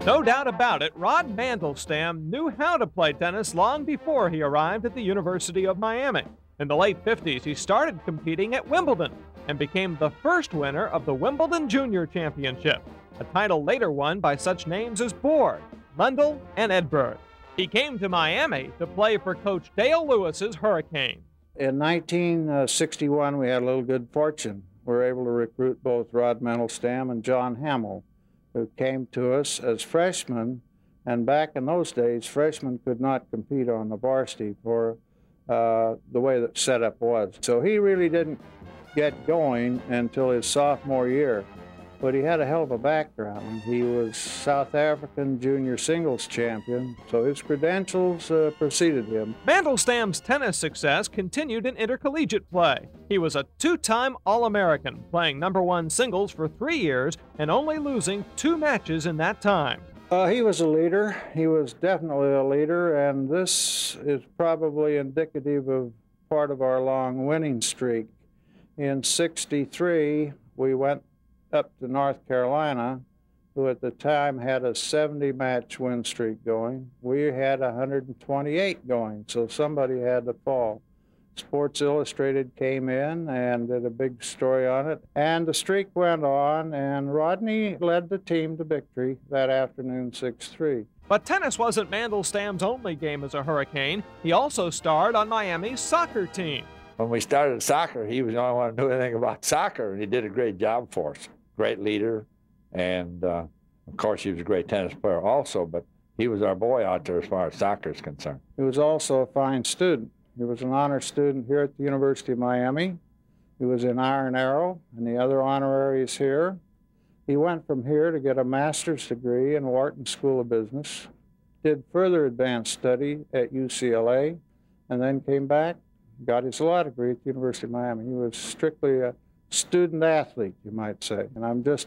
No doubt about it, Rod Mandelstam knew how to play tennis long before he arrived at the University of Miami. In the late 50s, he started competing at Wimbledon and became the first winner of the Wimbledon Junior Championship, a title later won by such names as Borg, Lundell, and Edberg. He came to Miami to play for Coach Dale Lewis's Hurricanes. In 1961, we had a little good fortune. We were able to recruit both Rod Mandelstam and John Hamill, who came to us as freshmen, and back in those days, freshmen could not compete on the varsity for the way that setup was. So he really didn't get going until his sophomore year, but he had a hell of a background. He was South African junior singles champion, so his credentials preceded him. Mandelstam's tennis success continued in intercollegiate play. He was a two-time All-American, playing #1 singles for 3 years and only losing 2 matches in that time. He was a leader. He was definitely a leader, and this is probably indicative of part of our long winning streak. In '63, we went up to North Carolina, who at the time had a 70-match win streak going. We had 128 going, so somebody had to fall. Sports Illustrated came in and did a big story on it, and the streak went on, and Rodney led the team to victory that afternoon, 6-3. But tennis wasn't Mandelstam's only game as a Hurricane. He also starred on Miami's soccer team. When we started soccer, he was the only one who knew anything about soccer, and he did a great job for us. Great leader, and of course he was a great tennis player also, but he was our boy out there as far as soccer is concerned. He was also a fine student. He was an honor student here at the University of Miami. He was in Iron Arrow and the other honoraries here. He went from here to get a master's degree in Wharton School of Business, did further advanced study at UCLA, and then came back, got his law degree at the University of Miami. He was strictly a student athlete, you might say. And I'm just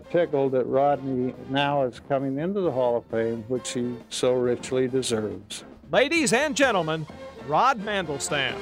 tickled that Rodney now is coming into the Hall of Fame, which he so richly deserves. Ladies and gentlemen, Rod Mandelstam.